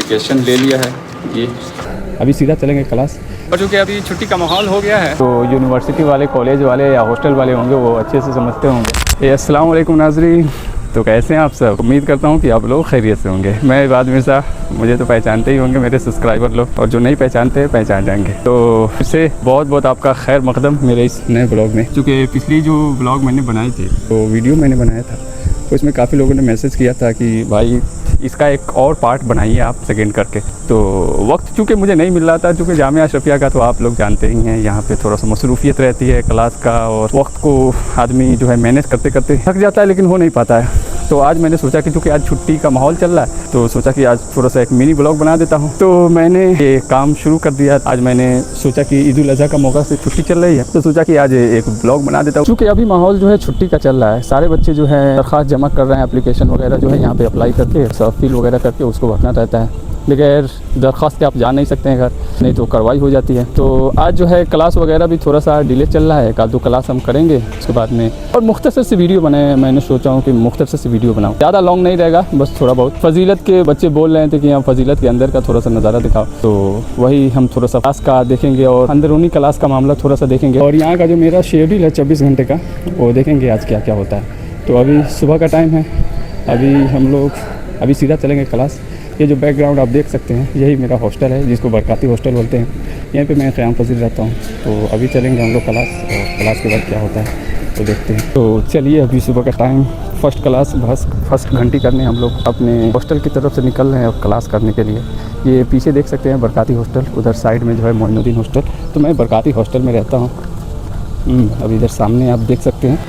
Application ले लिया है। ये अभी सीधा चलेंगे क्लास, और चूँकि अभी छुट्टी का माहौल हो गया है तो यूनिवर्सिटी वाले, कॉलेज वाले या हॉस्टल वाले होंगे वो अच्छे से समझते होंगे। अस्सलाम वालेकुम नाज़रीन, तो कैसे हैं आप सब? उम्मीद करता हूँ कि आप लोग खैरियत से होंगे। मैं इबाद मिर्ज़ा, मुझे तो पहचानते ही होंगे मेरे सब्सक्राइबर लोग, और जो नहीं पहचानते पहचान जाएंगे। तो इससे बहुत बहुत आपका खैर मकदम मेरे इस नए ब्लॉग में। क्योंकि पिछली जो ब्लॉग मैंने बनाई थी, तो वीडियो मैंने बनाया था, तो इसमें काफ़ी लोगों ने मैसेज किया था कि भाई इसका एक और पार्ट बनाइए आप सेकंड करके। तो वक्त चूँकि मुझे नहीं मिल रहा था, चूँकि जामिया अशरफिया का तो आप लोग जानते ही हैं, यहाँ पे थोड़ा सा मसरूफियत रहती है क्लास का, और वक्त को आदमी जो है मैनेज करते करते थक जाता है, लेकिन हो नहीं पाता है। तो आज मैंने सोचा कि चूँकि आज छुट्टी का माहौल चल रहा है, तो सोचा कि आज थोड़ा सा एक मिनी ब्लॉग बना देता हूँ। तो मैंने ये काम शुरू कर दिया। आज मैंने सोचा कि ईद उल अज़हा का मौका से छुट्टी चल रही है, तो सोचा कि आज एक ब्लॉग बना देता हूँ। चूँकि अभी माहौल जो है छुट्टी का चल रहा है, सारे बच्चे जो है दरख्वास्त जमा कर रहे हैं, एप्लीकेशन वगैरह जो है यहाँ पे अप्लाई करके सब फिल वगैरह करके उसको भरना रहता है। बगैर दरख्वास्त के आप जा नहीं सकते हैं घर, नहीं तो कार्रवाई हो जाती है। तो आज जो है क्लास वगैरह भी थोड़ा सा डिले चल रहा है, एक आध क्लास हम करेंगे उसके बाद में, और मुख्तसर से वीडियो बनाए। मैंने सोचा हूँ कि मुख्तसर से वीडियो बनाऊँ, ज़्यादा लॉन्ग नहीं रहेगा, बस थोड़ा बहुत। फजीलत के बच्चे बोल रहे थे कि यहाँ फजीलत के अंदर का थोड़ा सा नज़ारा दिखाओ, तो वही हम थोड़ा सा क्लास का देखेंगे और अंदरूनी क्लास का मामला थोड़ा सा देखेंगे, और यहाँ का जो मेरा शेड्यूल है 24 घंटे का, वो देखेंगे आज क्या क्या होता है। तो अभी सुबह का टाइम है, अभी हम लोग अभी सीधा चलेंगे क्लास। ये जो बैकग्राउंड आप देख सकते हैं, यही मेरा हॉस्टल है, जिसको बरकाती हॉस्टल बोलते हैं। यहीं पे मैं क़याम पज़ीर रहता हूँ। तो अभी चलेंगे हम लोग क्लास, और क्लास के बाद क्या होता है तो देखते हैं। तो चलिए, अभी सुबह का टाइम, फ़र्स्ट क्लास बस फर्स्ट घंटी करने हम लोग अपने हॉस्टल की तरफ से निकल रहे हैं अब क्लास करने के लिए। ये पीछे देख सकते हैं बरकाती हॉस्टल, उधर साइड में जो है मोइनुद्दीन हॉस्टल। तो मैं बरकाती हॉस्टल में रहता हूँ। अभी इधर सामने आप देख सकते हैं,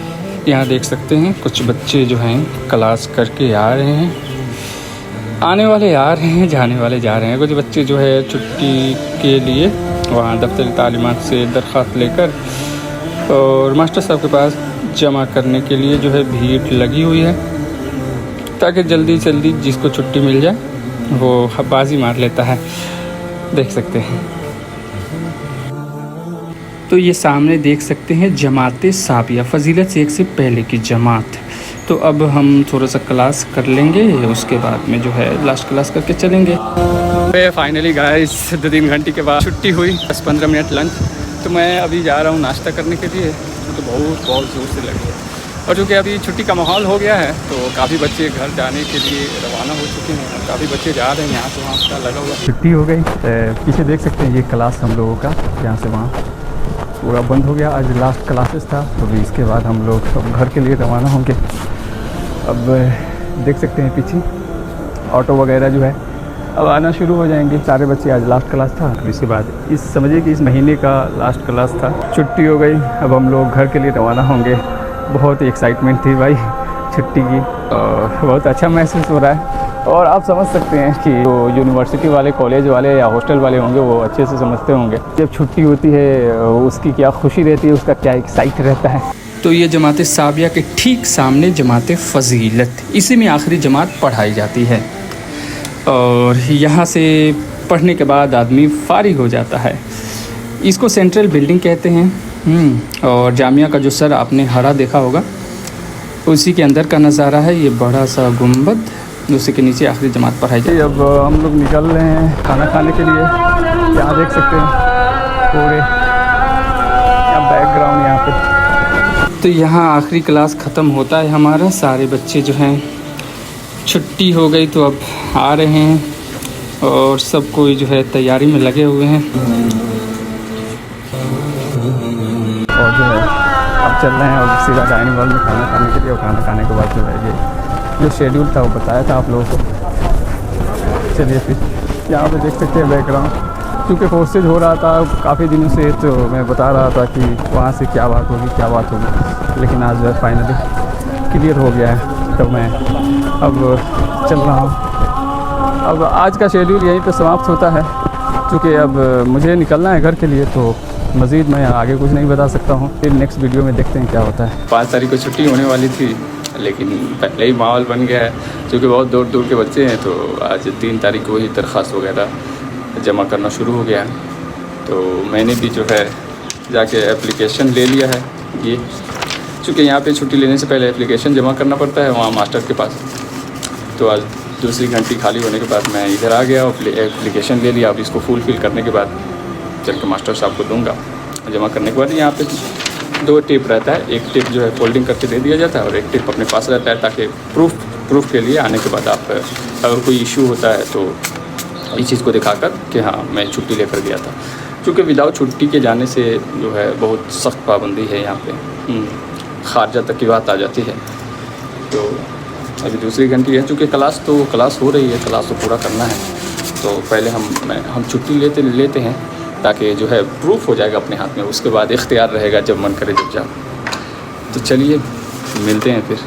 यहाँ देख सकते हैं कुछ बच्चे जो हैं क्लास करके आ रहे हैं, आने वाले आ रहे हैं, जाने वाले जा रहे हैं। कुछ बच्चे जो है छुट्टी के लिए वहाँ दफ्तर तालीमात से दरख्वास्त लेकर और मास्टर साहब के पास जमा करने के लिए जो है भीड़ लगी हुई है, ताकि जल्दी जल्दी जिसको छुट्टी मिल जाए वो बाजी मार लेता है। देख सकते हैं, तो ये सामने देख सकते हैं जमात साबिया, फजीलत शेख से पहले की जमात। तो अब हम थोड़ा सा क्लास कर लेंगे, उसके बाद में जो है लास्ट क्लास करके चलेंगे। फाइनली गाइस 2-3 घंटे के बाद छुट्टी हुई, 10-15 मिनट लंच। तो मैं अभी जा रहा हूँ नाश्ता करने के लिए, तो बहुत ज़ोर से लगी है। और चूँकि अभी छुट्टी का माहौल हो गया है, तो काफ़ी बच्चे घर जाने के लिए रवाना हो चुके हैं, और काफ़ी बच्चे जा रहे हैं यहाँ से वहाँ का लगा हुआ। छुट्टी हो गई, पीछे देख सकते हैं ये क्लास हम लोगों का, यहाँ से वहाँ पूरा बंद हो गया। आज लास्ट क्लासेस था, तो भी इसके बाद हम लोग अब घर के लिए रवाना होंगे। अब देख सकते हैं पीछे ऑटो वगैरह जो है अब आना शुरू हो जाएंगे। सारे बच्चे, आज लास्ट क्लास था, इसके बाद इस समझिए कि इस महीने का लास्ट क्लास था। छुट्टी हो गई, अब हम लोग घर के लिए रवाना होंगे। बहुत ही एक्साइटमेंट थी भाई छुट्टी की, और बहुत अच्छा महसूस हो रहा है। और आप समझ सकते हैं कि जो यूनिवर्सिटी वाले, कॉलेज वाले या हॉस्टल वाले होंगे वो अच्छे से समझते होंगे, जब छुट्टी होती है उसकी क्या खुशी रहती है, उसका क्या एक्साइट रहता है। तो ये जमात साबिया के ठीक सामने जमात फजीलत, इसी में आखिरी जमात पढ़ाई जाती है, और यहाँ से पढ़ने के बाद आदमी फारिग हो जाता है। इसको सेंट्रल बिल्डिंग कहते हैं। और जामिया का जो सर आपने हरा देखा होगा, उसी के अंदर का नज़ारा है ये बड़ा सा गुंबद, उसी के नीचे आखिरी जमात पढ़ाई जाती है। अब हम लोग निकल रहे हैं खाना खाने के लिए। यहाँ देख सकते हैं पूरे बैकग्राउंड यहाँ पे। तो यहाँ आखिरी क्लास ख़त्म होता है हमारा। सारे बच्चे जो हैं छुट्टी हो गई तो अब आ रहे हैं, और सब कोई जो है तैयारी में लगे हुए हैं। और जो है अब चल रहे हैं और सीधा डाइनिंग हॉल में खाना खाने के लिए, और खाना खाने के बाद जो है ये जो शेड्यूल था वो बताया था आप लोगों को। चलिए फिर यहाँ पे देख सकते हैं बैकग्राउंड, क्योंकि कोर्सेज हो रहा था काफ़ी दिनों से, तो मैं बता रहा था कि वहाँ से क्या बात होगी, लेकिन आज फाइनली क्लियर हो गया है। तो मैं अब चल रहा हूँ। अब आज का शेड्यूल यहीं पे समाप्त होता है, क्योंकि अब मुझे निकलना है घर के लिए, तो मज़ीद मैं आगे कुछ नहीं बता सकता हूँ। फिर नेक्स्ट वीडियो में देखते हैं क्या होता है। 5 तारीख को छुट्टी होने वाली थी, लेकिन पहले ही माहौल बन गया है, क्योंकि बहुत दूर दूर के बच्चे हैं। तो आज 3 तारीख को ही दरख्वास्त वगैरह जमा करना शुरू हो गया है। तो मैंने भी जो है जाके एप्लीकेशन ले लिया है। ये चूँकि यहाँ पे छुट्टी लेने से पहले एप्लीकेशन जमा करना पड़ता है वहाँ मास्टर के पास। तो आज दूसरी घंटी खाली होने के बाद मैं इधर आ गया और एप्लीकेशन ले लिया। अब इसको फुलफ़िल करने के बाद चल के मास्टर साहब को दूँगा। जमा करने के बाद यहाँ पे 2 टिप रहता है, एक टिप जो है फोल्डिंग करके दे दिया जाता है और एक टिप अपने पास रहता है, ताकि प्रूफ के लिए आने के बाद आप अगर कोई इशू होता है तो इस चीज़ को दिखाकर कि हाँ मैं छुट्टी लेकर गया था। क्योंकि विदाउट छुट्टी के जाने से जो है बहुत सख्त पाबंदी है यहाँ पे, खारजा तक की बात आ जाती है। तो अभी दूसरी घंटी है, चूँकि क्लास हो रही है, क्लास तो पूरा करना है, तो पहले हम छुट्टी लेते हैं ताकि जो है प्रूफ हो जाएगा अपने हाथ में, उसके बाद इख्तियार रहेगा जब मन करे जब जाओ। तो चलिए मिलते हैं फिर।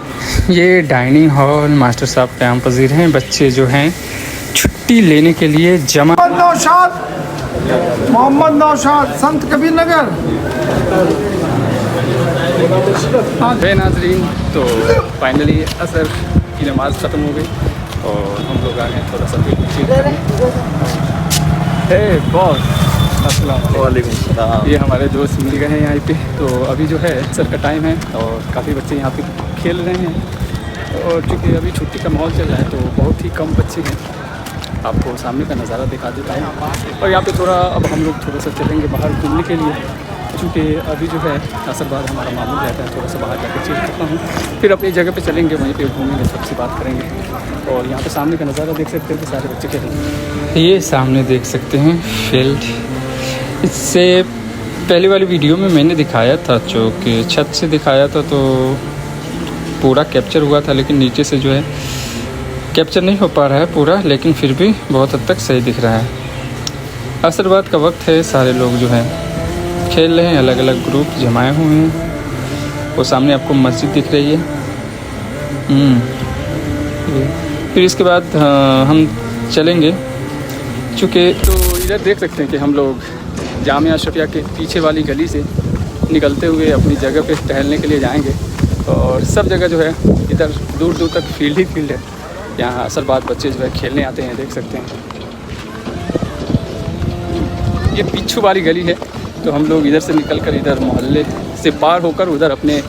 ये डाइनिंग हॉल मास्टर साहब क़याम पज़ीर हैं, बच्चे जो हैं छुट्टी लेने के लिए जमा। मोहम्मद नौशाद संत कबीर नगर। नाज़रीन, तो फाइनली असर की नमाज़ ख़त्म हो गई और हम लोग आ गए थोड़ा सा बॉस। वालेकुम सलाम। ये हमारे दोस्त मिल गए हैं यहाँ पे। तो अभी जो है सर का टाइम है और काफ़ी बच्चे यहाँ पे खेल रहे हैं और चूँकि अभी छुट्टी का माहौल चल रहा है तो बहुत ही कम बच्चे हैं। आपको सामने का नज़ारा दिखा देता हूँ। और यहाँ पे थोड़ा अब हम लोग थोड़ा सा चलेंगे बाहर घूमने के लिए, चूँकि अभी जो है असर बाद हमारा मामूल रहता है, थोड़ा सा बाहर जाकर चेंज करता हूँ, फिर अपनी जगह पे चलेंगे, वहीं पे घूमेंगे, सबसे बात करेंगे। और यहाँ पे सामने का नज़ारा देख सकते हैं कि सारे बच्चे खेलेंगे। ये सामने देख सकते हैं फील्ड। इससे पहले वाली वीडियो में मैंने दिखाया था, जो कि छत से दिखाया था तो पूरा कैप्चर हुआ था, लेकिन नीचे से जो है कैप्चर नहीं हो पा रहा है पूरा, लेकिन फिर भी बहुत हद तक सही दिख रहा है। असर बाद का वक्त है, सारे लोग जो है खेल रहे हैं, अलग अलग ग्रुप जमाए हुए हैं। वो सामने आपको मस्जिद दिख रही है। फिर इसके बाद हम चलेंगे, चूँकि तो इधर देख सकते हैं कि हम लोग जामिया अशरफिया के पीछे वाली गली से निकलते हुए अपनी जगह पे टहलने के लिए जाएंगे। और सब जगह जो है इधर दूर दूर तक फील्ड ही फील्ड है। यहाँ असर बाद बच्चे जो है खेलने आते हैं, देख सकते हैं। ये पीछू वाली गली है, तो हम लोग इधर से निकलकर इधर मोहल्ले से पार होकर उधर अपने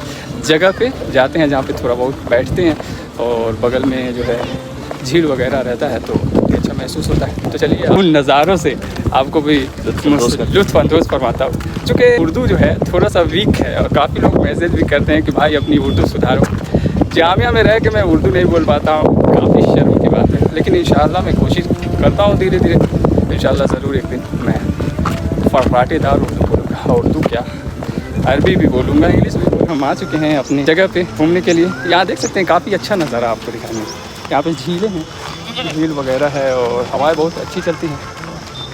जगह पे जाते हैं, जहाँ पे थोड़ा बहुत बैठते हैं और बगल में जो है झील वगैरह रहता है, तो अच्छा महसूस होता है। तो चलिए उन नज़ारों से आपको भी लुत्फ़अंदोज़ फरमाता हूँ। चूँकि उर्दू जो है थोड़ा सा वीक है और काफ़ी लोग मैसेज भी करते हैं कि भाई अपनी उर्दू सुधारो। जामिया में रह के मैं उर्दू नहीं बोल पाता हूँ, काफ़ी शर्म की बात है, लेकिन इंशाअल्लाह मैं कोशिश करता हूँ धीरे धीरे। इंशाअल्लाह ज़रूर एक दिन मैं फरफराटेदार उर्दू बोलूँगा। उर्दू क्या, अरबी भी बोलूँगा, इंग्लिश भी बोलूँगा। हम आ चुके हैं अपनी जगह पे घूमने के लिए। यहाँ देख सकते हैं काफ़ी अच्छा नज़ारा आपको दिखाने। यहाँ पे झीलें हैं, झील वगैरह है और हवाएं बहुत अच्छी चलती हैं।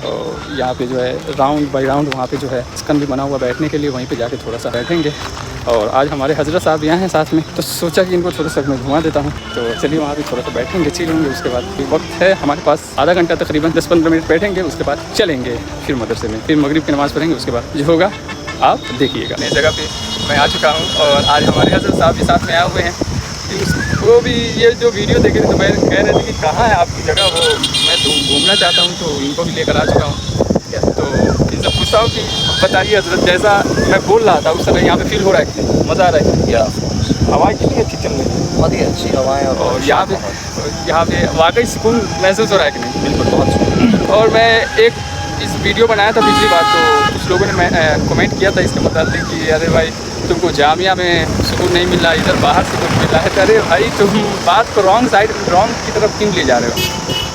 और यहाँ पे जो है राउंड बाई राउंड वहाँ पे जो है स्कन भी बना हुआ बैठने के लिए, वहीं पे जाके थोड़ा सा बैठेंगे। और आज हमारे हजरत साहब यहाँ हैं साथ में, तो सोचा कि इनको थोड़ा सा मैं घुमा देता हूँ। तो चलिए वहाँ पे थोड़ा सा बैठेंगे, चिल होंगे। उसके बाद वक्त है हमारे पास आधा घंटा, तकरीबन 10-15 मिनट बैठेंगे। उसके बाद चलेंगे फिर मदरसे में, फिर मगरिब की नमाज़ पढ़ेंगे। उसके बाद जो होगा आप देखिएगा। नई जगह पे मैं आ चुका हूँ और आज हमारे हजरत साहब भी साथ में आए हुए हैं। वो भी ये जो वीडियो देखे थे तो मैं कह रहे थे कि कहाँ है आपकी जगह, वो मैं तो घूमना चाहता हूँ, तो इनको भी लेकर आ चुका हूँ। तो इनसे पूछता हूँ कि बताइए हजरत, जैसा मैं बोल रहा था उस तरह यहाँ पे फील हो रहा है कि मज़ा आ रहा है? हवाएं कितनी अच्छी चल रही है, बहुत ही अच्छी हवाएं। और यहाँ पे वाकई सुकून महसूस हो रहा है कि नहीं? बिल्कुल, बहुत सुकून। और मैं एक इस वीडियो बनाया था पिछली बार, तो कुछ लोगों ने कमेंट किया था इसके मुताबिक कि अरे भाई तुमको जामिया में सुकून नहीं मिल रहा, इधर बाहर सुकून मिल रहा है। अरे भाई तुम बात को रॉन्ग की तरफ क्यों ले जा रहे हो?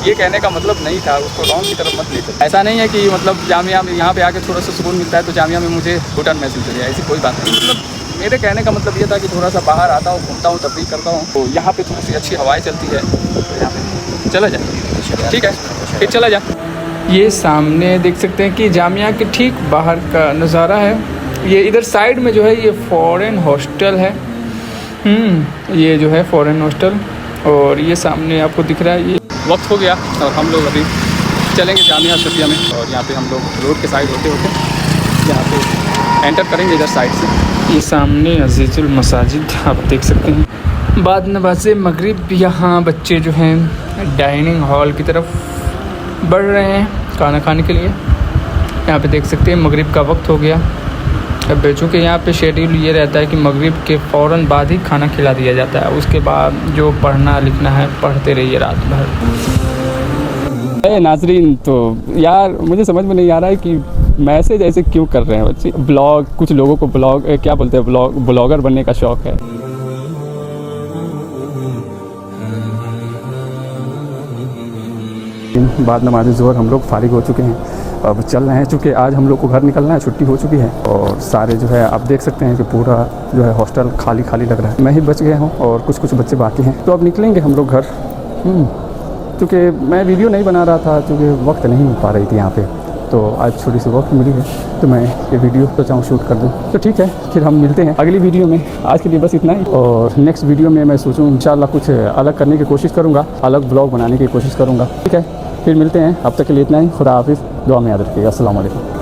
ये कहने का मतलब नहीं था, उसको रॉन्ग की तरफ मत ले चलो। ऐसा नहीं है कि मतलब जामिया में यहाँ पे आके थोड़ा सा सुकून मिलता है तो जामिया में मुझे घुटन महसूस हो जाए, ऐसी कोई बात नहीं। मतलब मेरे कहने का मतलब ये था कि थोड़ा सा बाहर आता हूँ, घूमता हूँ, तफरीह करता हूँ, तो यहाँ पे थोड़ी सी अच्छी हवाएं चलती है, तो यहाँ पे चला जाए। ठीक है, फिर चला जाए। ये सामने देख सकते हैं कि जामिया के ठीक बाहर का नज़ारा है। ये इधर साइड में जो है ये फ़ॉरेन हॉस्टल है। ये जो है फ़ॉरेन हॉस्टल, और ये सामने आपको दिख रहा है। ये वक्त हो गया और हम लोग अभी चलेंगे जामिया अशरफिया में, और यहाँ पे हम लोग रोड के साइड होते यहाँ पे एंटर करेंगे इधर साइड से। ये सामने अजीज़ुल मसाजिद आप देख सकते हैं। बाद नमाज़ मगरिब यहाँ बच्चे जो हैं डाइनिंग हॉल की तरफ बढ़ रहे हैं खाना खाने के लिए। यहाँ पे देख सकते हैं मगरिब का वक्त हो गया। अब चूँकि यहाँ पे शेड्यूल ये रहता है कि मगरिब के फ़ौरन बाद ही खाना खिला दिया जाता है, उसके बाद जो पढ़ना लिखना है पढ़ते रहिए रात भर। नाजरीन, तो यार मुझे समझ में नहीं आ रहा है कि मैसेज ऐसे क्यों कर रहे हैं बच्चे। ब्लॉग, कुछ लोगों को ब्लॉग क्या बोलते हैं, ब्लॉगर बनने का शौक़ है। बाद नमाज़ ज़ोहर हम लोग फारिग हो चुके हैं, अब चल रहे हैं, चूँकि आज हम लोग को घर निकलना है, छुट्टी हो चुकी है और सारे जो है आप देख सकते हैं कि पूरा जो है हॉस्टल खाली खाली लग रहा है। मैं ही बच गया हूँ और कुछ बच्चे बाकी हैं, तो अब निकलेंगे हम लोग घर। क्योंकि मैं वीडियो नहीं बना रहा था, क्योंकि वक्त नहीं मिल पा रही थी यहाँ पे, तो आज थोड़ी सी वक्त मिली है तो मैं ये वीडियो सोचा हूँ शूट कर दूँ। तो ठीक है, फिर हम मिलते हैं अगली वीडियो में। आज के लिए बस इतना ही, और नेक्स्ट वीडियो में मैं सोचूँ इंशाल्लाह कुछ अलग करने की कोशिश करूँगा, अलग ब्लॉग बनाने की कोशिश करूँगा। ठीक है, फिर मिलते हैं। अब तक के लिए इतना ही। खुदा हाफिज़, दुआ में याद रखिएगा। अस्सलाम वालेकुम।